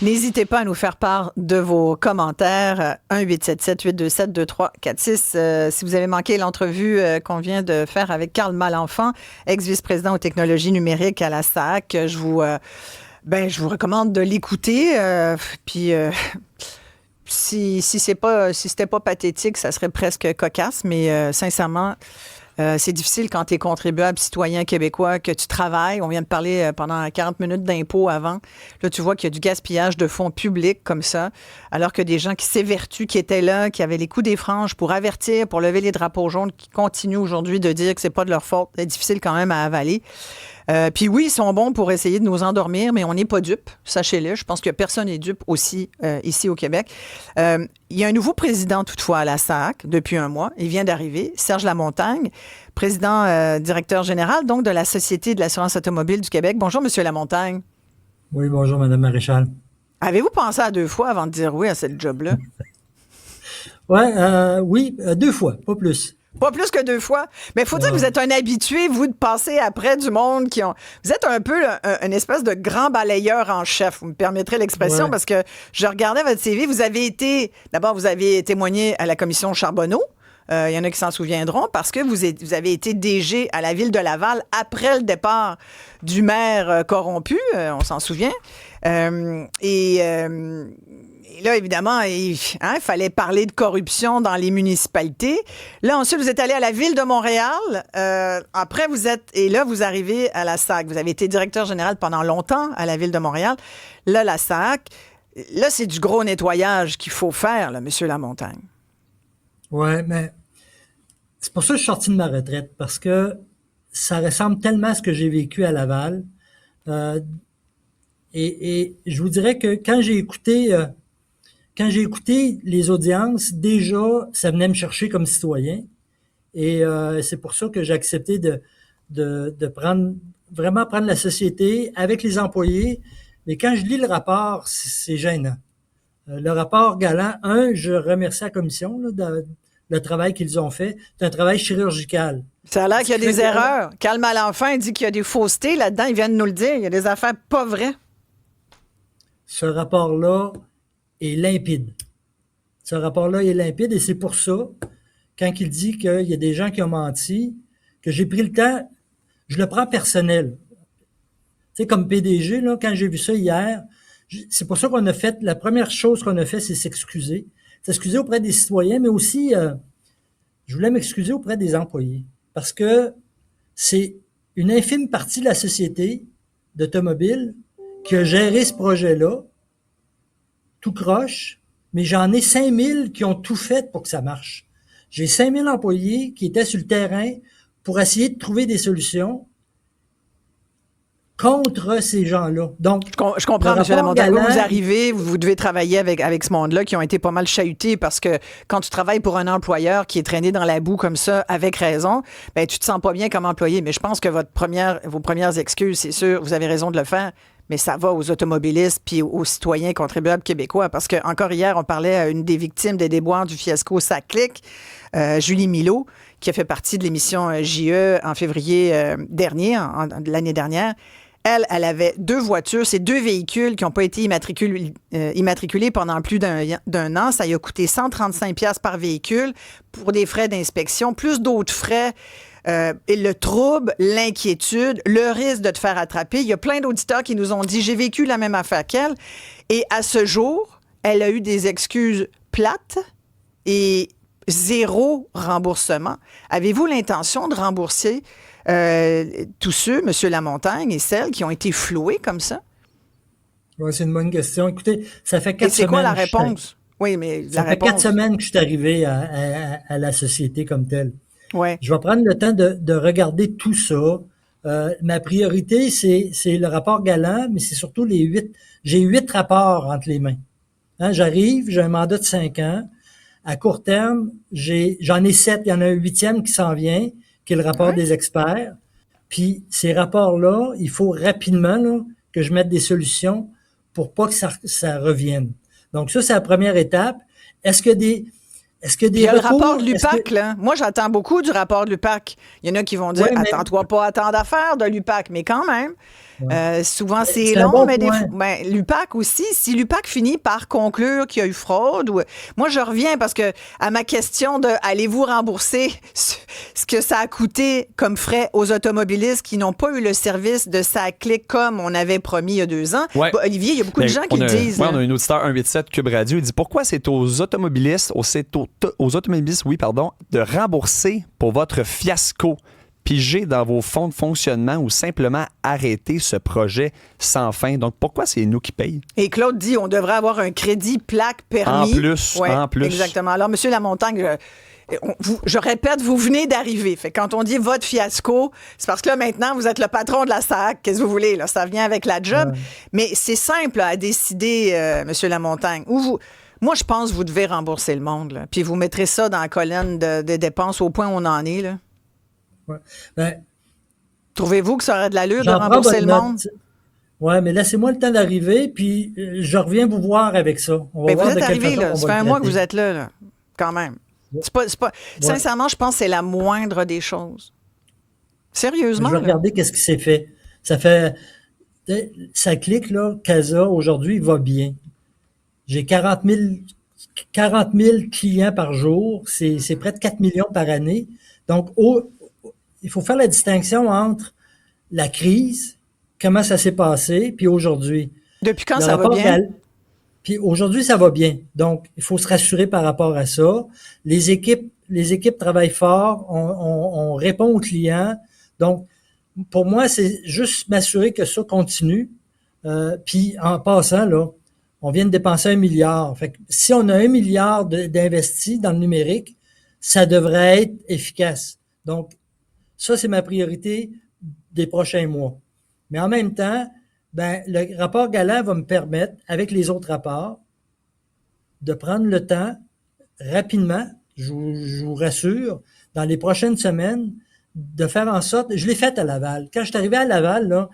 N'hésitez pas à nous faire part de vos commentaires. 1-877-827-2346. Si vous avez manqué l'entrevue qu'on vient de faire avec Carl Malenfant, ex-vice-président aux technologies numériques à la SAC, je vous recommande de l'écouter. Si c'était pas pathétique, ça serait presque cocasse, mais sincèrement, c'est difficile quand tu es contribuable citoyen québécois, que tu travailles. On vient de parler pendant 40 minutes d'impôts avant. Là, tu vois qu'il y a du gaspillage de fonds publics comme ça, alors que des gens qui s'évertuent, qui étaient là, qui avaient les coups des franges pour avertir, pour lever les drapeaux jaunes, qui continuent aujourd'hui de dire que c'est pas de leur faute. C'est difficile quand même à avaler. Puis oui, ils sont bons pour essayer de nous endormir, mais on n'est pas dupes, sachez-le. Je pense que personne n'est dupe aussi ici au Québec. Il y a un nouveau président toutefois à la SAC depuis un mois. Il vient d'arriver, Serge Lamontagne, président directeur général donc de la Société de l'assurance automobile du Québec. Bonjour, Monsieur Lamontagne. Oui, bonjour, Madame Maréchal. Avez-vous pensé à 2 fois avant de dire oui à cette job-là? Oui, 2 fois, pas plus. Pas plus que 2 fois. Mais il faut dire que vous êtes un habitué, vous, de passer après du monde qui ont... Vous êtes un peu une espèce de grand balayeur en chef, vous me permettrez l'expression, parce que je regardais votre CV, D'abord, vous avez témoigné à la commission Charbonneau. Il y en a qui s'en souviendront, parce que vous avez été DG à la Ville de Laval après le départ du maire corrompu, on s'en souvient. Et là, évidemment, il fallait parler de corruption dans les municipalités. Là, ensuite, vous êtes allé à la Ville de Montréal. Après, vous arrivez à la SAC. Vous avez été directeur général pendant longtemps à la Ville de Montréal. Là, la SAC, là, c'est du gros nettoyage qu'il faut faire, là, M. Lamontagne. Oui, mais c'est pour ça que je suis sorti de ma retraite, parce que ça ressemble tellement à ce que j'ai vécu à Laval. Et je vous dirais que quand j'ai écouté les audiences, déjà, ça venait me chercher comme citoyen. Et c'est pour ça que j'ai accepté de vraiment prendre la société avec les employés. Mais quand je lis le rapport, c'est gênant. Le rapport Galland, je remercie la commission le travail qu'ils ont fait. C'est un travail chirurgical. Ça a l'air qu'il y a des erreurs. Carl Malenfant dit qu'il y a des faussetés là-dedans. Il vient de nous le dire. Il y a des affaires pas vraies. Ce rapport-là est limpide. Ce rapport-là est limpide et c'est pour ça, quand il dit qu'il y a des gens qui ont menti, que j'ai pris le temps, je le prends personnel. Tu sais, comme PDG, là, quand j'ai vu ça hier, c'est pour ça la première chose qu'on a fait, c'est s'excuser. S'excuser auprès des citoyens, mais aussi, je voulais m'excuser auprès des employés. Parce que c'est une infime partie de la société d'automobile qui a géré ce projet-là, tout croche, mais j'en ai 5000 qui ont tout fait pour que ça marche. J'ai 5000 employés qui étaient sur le terrain pour essayer de trouver des solutions contre ces gens-là. Donc, je comprends, M. Lamontagne. Vous arrivez, vous devez travailler avec ce monde-là qui ont été pas mal chahutés parce que quand tu travailles pour un employeur qui est traîné dans la boue comme ça, avec raison, ben tu te sens pas bien comme employé. Mais je pense que vos premières excuses, c'est sûr, vous avez raison de le faire, mais ça va aux automobilistes puis aux citoyens contribuables québécois. Parce que encore hier, on parlait à une des victimes des déboires du fiasco SAC-Clic, Julie Milot, qui a fait partie de l'émission JE en février dernier, l'année dernière. Elle avait 2 voitures, c'est 2 véhicules qui n'ont pas été immatriculés pendant plus d'un an. Ça lui a coûté 135$ par véhicule pour des frais d'inspection, plus d'autres frais. Et le trouble, l'inquiétude, le risque de te faire attraper. Il y a plein d'auditeurs qui nous ont dit « J'ai vécu la même affaire qu'elle ». Et à ce jour, elle a eu des excuses plates et 0 remboursement. Avez-vous l'intention de rembourser tous ceux, M. Lamontagne, et celles qui ont été floués comme ça? Ouais, c'est une bonne question. Écoutez, ça fait 4 semaines. C'est quoi la réponse? Oui, mais ça fait 4 semaines que je suis arrivé à la société comme telle. Ouais. Je vais prendre le temps de regarder tout ça. Ma priorité, c'est le rapport Galland, mais c'est surtout j'ai 8 rapports entre les mains. J'arrive, j'ai un mandat de 5 ans. À court terme, j'en ai 7. Il y en a un 8e qui s'en vient, qui est le rapport des experts. Puis ces rapports-là, il faut rapidement que je mette des solutions pour pas que ça revienne. Donc ça, c'est la première étape. Est-ce que des il y a le rapport de l'UPAC, là. Moi, j'attends beaucoup du rapport de l'UPAC. Il y en a qui vont dire, attends-toi pas à tant d'affaires de l'UPAC, mais quand même, Souvent, c'est C'est un long, bon mais point. l'UPAC aussi, si l'UPAC finit par conclure qu'il y a eu fraude, moi, je reviens parce que à ma question de allez-vous rembourser ce que ça a coûté comme frais aux automobilistes qui n'ont pas eu le service de SACLIC comme on avait promis il y a 2 ans. Ouais. Olivier, il y a beaucoup de gens qui le disent. On a un auditeur 187 Cube Radio. Il dit pourquoi c'est aux automobilistes, aux automobilistes, oui, pardon, de rembourser pour votre fiasco, piger dans vos fonds de fonctionnement ou simplement arrêter ce projet sans fin. Donc, pourquoi c'est nous qui payons? Et Claude dit on devrait avoir un crédit plaque permis. En plus. Exactement. Alors, M. Lamontagne, je répète, vous venez d'arriver. Fait quand on dit votre fiasco, c'est parce que là, maintenant, vous êtes le patron de la SAC. Qu'est-ce que vous voulez? Là, ça vient avec la job. Ouais. Mais c'est simple à décider, M. Lamontagne. Moi, je pense que vous devez rembourser le monde. Là. Puis vous mettrez ça dans la colonne de dépenses au point où on en est. Là. Ouais. Ben, trouvez-vous que ça aurait de l'allure de rembourser le monde? Oui, mais laissez-moi le temps d'arriver, puis je reviens vous voir avec ça. On va voir vous êtes arrivé, là. Ça fait un mois que vous êtes là, quand même. C'est pas... Sincèrement, je pense que c'est la moindre des choses. Sérieusement. Je vais regarder qu'est-ce qui s'est fait. Ça clique, là, Casa, aujourd'hui, va bien. J'ai 40 000 clients par jour. C'est près de 4 millions par année. Donc, il faut faire la distinction entre la crise, comment ça s'est passé, puis aujourd'hui. Depuis quand ça va bien? Puis aujourd'hui, ça va bien. Donc, il faut se rassurer par rapport à ça. Les équipes travaillent fort, on répond aux clients. Donc, pour moi, c'est juste m'assurer que ça continue. Puis, en passant, là, on vient de dépenser 1 milliard. Fait que si on a 1 milliard d'investis dans le numérique, ça devrait être efficace. Donc, ça, c'est ma priorité des prochains mois. Mais en même temps, le rapport Galland va me permettre, avec les autres rapports, de prendre le temps rapidement, je vous rassure, dans les prochaines semaines, de faire en sorte... Je l'ai fait à Laval. Quand je suis arrivé à Laval, là,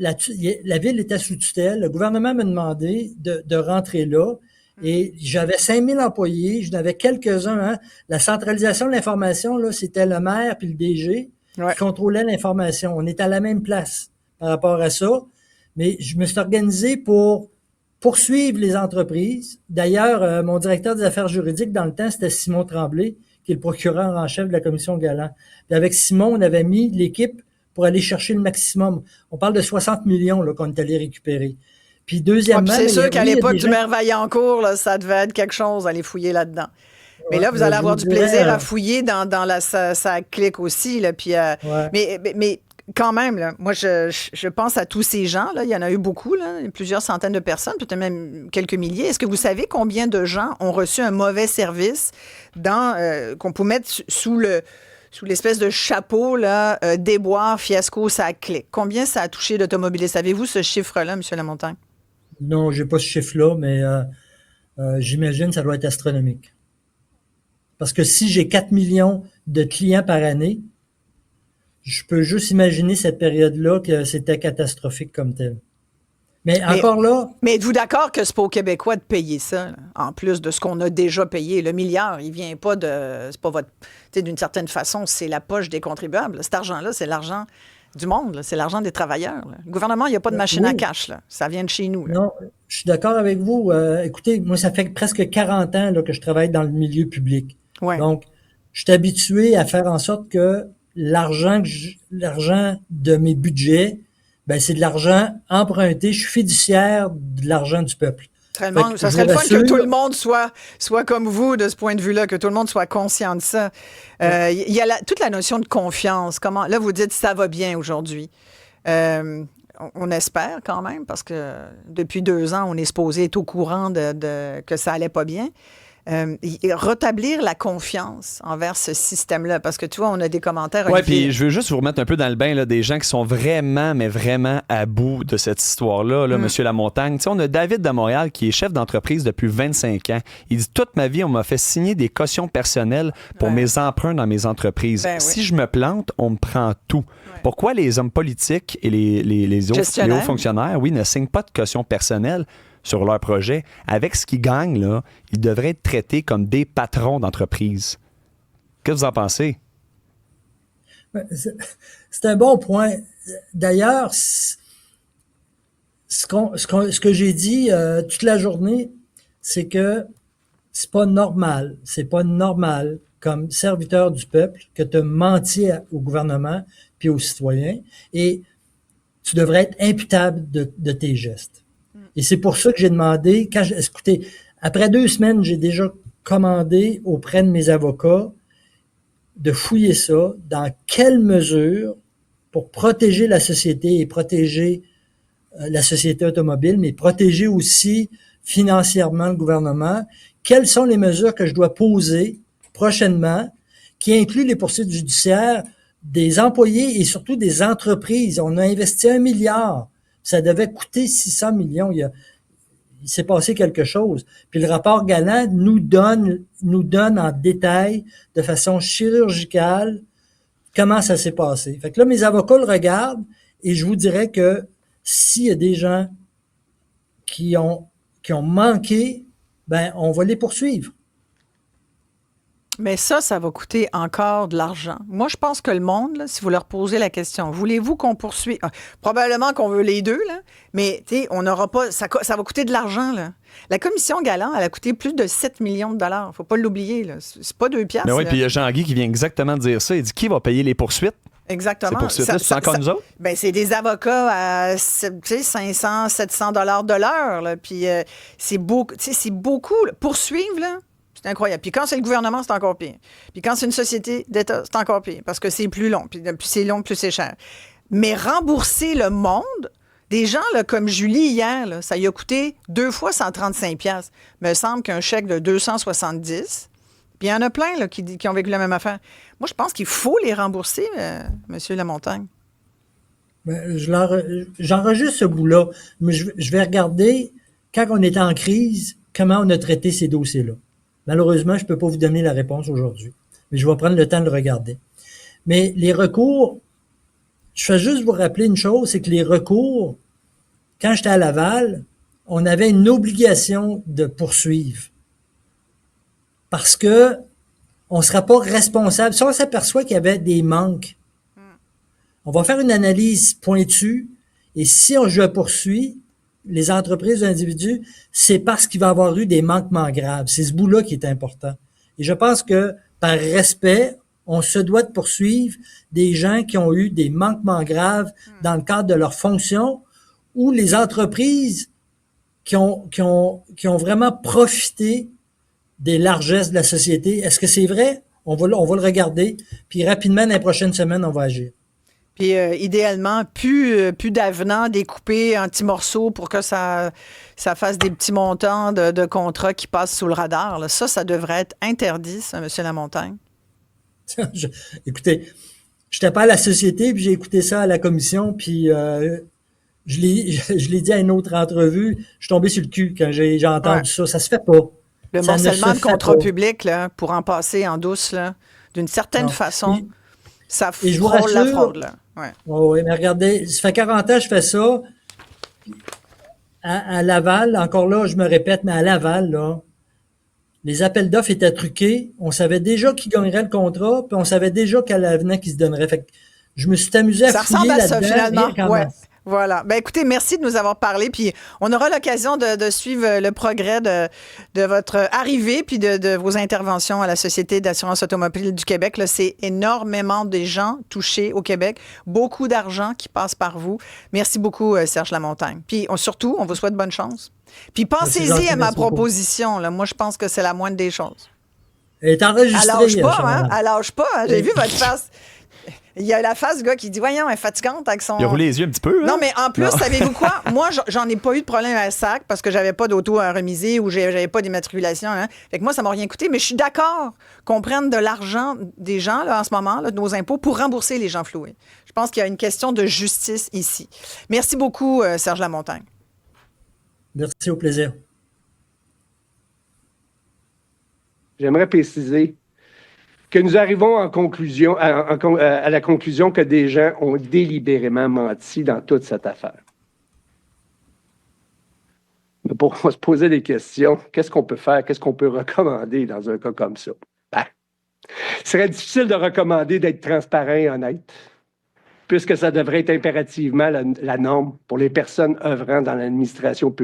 la ville était sous tutelle. Le gouvernement m'a demandé de rentrer là. Et j'avais 5000 employés, j'en avais quelques-uns. Hein. La centralisation de l'information, là, c'était le maire puis le DG qui contrôlait l'information. On est à la même place par rapport à ça. Mais je me suis organisé pour poursuivre les entreprises. D'ailleurs, mon directeur des affaires juridiques dans le temps, c'était Simon Tremblay, qui est le procureur en chef de la commission Galland. Puis avec Simon, on avait mis l'équipe pour aller chercher le maximum. On parle de 60 millions là, qu'on est allé récupérer. Puis deuxièmement... c'est sûr qu'à l'époque du maire Vaillancourt, là, ça devait être quelque chose, aller fouiller là-dedans. Mais là, vous allez avoir du plaisir à fouiller dans la SACLIC aussi. Là, puis, mais quand même, là, moi, je pense à tous ces gens. Là, il y en a eu beaucoup, là, plusieurs centaines de personnes, peut-être même quelques milliers. Est-ce que vous savez combien de gens ont reçu un mauvais service qu'on peut mettre sous l'espèce de chapeau, là, déboire, fiasco, SACLIC? Combien ça a touché d'automobilistes? Avez-vous ce chiffre-là, M. Lamontagne? Non, j'ai pas ce chiffre-là, mais j'imagine que ça doit être astronomique. Parce que si j'ai 4 millions de clients par année, je peux juste imaginer cette période-là que c'était catastrophique comme tel. Mais encore là... Mais êtes-vous d'accord que c'est pas aux Québécois de payer ça, là, en plus de ce qu'on a déjà payé? Le milliard, il vient pas de... C'est pas votre... D'une certaine façon, c'est la poche des contribuables. Cet argent-là, c'est l'argent du monde, là. C'est l'argent des travailleurs. Là. Le gouvernement, il n'y a pas de machine à cash. Là. Ça vient de chez nous. Là. Non, je suis d'accord avec vous. Écoutez, moi, ça fait presque 40 ans là, que je travaille dans le milieu public. Ouais. Donc, je suis habitué à faire en sorte que l'argent de mes budgets, c'est de l'argent emprunté. Je suis fiduciaire de l'argent du peuple. Ça serait le fun que tout le monde soit comme vous de ce point de vue-là, que tout le monde soit conscient de ça. Il y a toute la notion de confiance. Là, vous dites ça va bien aujourd'hui. On espère quand même, parce que depuis 2 ans, on est supposé être au courant que ça allait pas bien. Rétablir la confiance envers ce système-là. Parce que, tu vois, on a des commentaires... Oui, puis je veux juste vous remettre un peu dans le bain là, des gens qui sont vraiment, mais vraiment à bout de cette histoire-là, là, M. Lamontagne. Tu sais, on a David de Montréal qui est chef d'entreprise depuis 25 ans. Il dit, toute ma vie, on m'a fait signer des cautions personnelles pour mes emprunts dans mes entreprises. Si je me plante, on me prend tout. Pourquoi les hommes politiques et les hauts fonctionnaires, ne signent pas de caution personnelle sur leur projet? Avec ce qu'ils gagnent, là, ils devraient être traités comme des patrons d'entreprise. Qu'est-ce que vous en pensez? C'est un bon point. D'ailleurs, ce que j'ai dit toute la journée, c'est que c'est pas normal. C'est pas normal, comme serviteur du peuple, que tu menti au gouvernement puis aux citoyens. Et tu devrais être imputable de tes gestes. Et c'est pour ça que j'ai demandé, écoutez, après 2 semaines, j'ai déjà commandé auprès de mes avocats de fouiller ça, dans quelle mesure, pour protéger la société et protéger la société automobile, mais protéger aussi financièrement le gouvernement, quelles sont les mesures que je dois poser prochainement, qui incluent les poursuites judiciaires des employés et surtout des entreprises. On a investi 1 milliard. Ça devait coûter 600 millions. Il s'est passé quelque chose. Puis le rapport Galland nous donne en détail, de façon chirurgicale, comment ça s'est passé. Fait que là, mes avocats le regardent et je vous dirais que s'il y a des gens qui ont manqué, ben on va les poursuivre. Mais ça va coûter encore de l'argent. Moi, je pense que le monde, là, si vous leur posez la question, voulez-vous qu'on poursuive? Probablement qu'on veut les deux, là, mais on n'aura pas. Ça va coûter de l'argent. Là. La commission Galland, elle a coûté plus de 7 millions de dollars. Faut pas l'oublier. Là. C'est pas 2 piastres. Mais oui, là. puis il y a Jean-Guy qui vient exactement de dire ça. Il dit qui va payer les poursuites? Exactement. Ces poursuites-là, c'est encore nous autres? Ben, c'est des avocats à 500, 700 dollars de l'heure. Là. Puis c'est beaucoup. C'est beaucoup. Là. Poursuivre, là. C'est incroyable. Puis quand c'est le gouvernement, c'est encore pire. Puis quand c'est une société d'État, c'est encore pire parce que c'est plus long. Puis plus c'est long, plus c'est cher. Mais rembourser le monde, des gens là, comme Julie hier, là, ça lui a coûté 2 fois 135 $. Me semble qu'un chèque de 270. Puis il y en a plein là, qui ont vécu la même affaire. Moi, je pense qu'il faut les rembourser, Monsieur Lamontagne. Ben, j'enregistre ce bout-là. Mais je vais regarder, quand on était en crise, comment on a traité ces dossiers-là. Malheureusement, je ne peux pas vous donner la réponse aujourd'hui, mais je vais prendre le temps de le regarder. Mais les recours, je vais juste vous rappeler une chose, c'est que les recours, quand j'étais à Laval, on avait une obligation de poursuivre. Parce que on ne sera pas responsable. Si on s'aperçoit qu'il y avait des manques, on va faire une analyse pointue et si je poursuis, les entreprises ou individus, c'est parce qu'il va y avoir eu des manquements graves. C'est ce bout-là qui est important. Et je pense que, par respect, on se doit de poursuivre des gens qui ont eu des manquements graves dans le cadre de leur fonction ou les entreprises qui ont vraiment profité des largesses de la société. Est-ce que c'est vrai? On va le regarder. Puis rapidement, dans les prochaines semaines, on va agir. Puis idéalement, plus d'avenants découpés en petits morceaux pour que ça fasse des petits montants de contrats qui passent sous le radar. Là. Ça devrait être interdit, ça, M. Lamontagne. Écoutez, je n'étais pas à la société, puis j'ai écouté ça à la commission, puis je l'ai dit à une autre entrevue, je suis tombé sur le cul quand j'ai entendu ça. Ça se fait pas. Le morcellement de contrats publics, là, pour en passer en douce, là, d'une certaine façon, ça frôle la fraude. Là. Ouais. Oui, mais regardez, ça fait 40 ans que je fais ça. À Laval, encore là, je me répète, mais à Laval, là, les appels d'offres étaient truqués. On savait déjà qui gagnerait le contrat, puis on savait déjà quel avenant qui se donnerait. Fait que je me suis amusé à fouiller là-dedans. Ça ressemble à ça, finalement. Ouais. Voilà. Ben écoutez, merci de nous avoir parlé. Puis on aura l'occasion de suivre le progrès de votre arrivée puis de vos interventions à la Société d'assurance automobile du Québec. Là, c'est énormément de gens touchés au Québec. Beaucoup d'argent qui passe par vous. Merci beaucoup, Serge Lamontagne. Puis surtout, on vous souhaite bonne chance. Puis pensez-y à ma proposition. Là. Moi, je pense que c'est la moindre des choses. Elle est enregistrée. Elle lâche pas, hein? Elle lâche pas. Hein? J'ai vu votre face. Il y a la face du gars qui dit, voyons, elle est fatigante avec son... Il a roulé les yeux un petit peu. Hein? Non, mais en plus, savez-vous quoi? Moi, j'en ai pas eu de problème à SAC parce que j'avais pas d'auto à remiser ou j'avais pas d'immatriculation. Hein. Fait que moi, ça m'a rien coûté. Mais je suis d'accord qu'on prenne de l'argent des gens là, en ce moment, là, de nos impôts, pour rembourser les gens floués. Je pense qu'il y a une question de justice ici. Merci beaucoup, Serge Lamontagne. Merci, au plaisir. J'aimerais préciser que nous arrivons à la conclusion que des gens ont délibérément menti dans toute cette affaire. Mais pour se poser des questions, qu'est-ce qu'on peut faire? Qu'est-ce qu'on peut recommander dans un cas comme ça? Ben, Il serait difficile de recommander d'être transparent et honnête, puisque ça devrait être impérativement la norme pour les personnes œuvrant dans l'administration publique.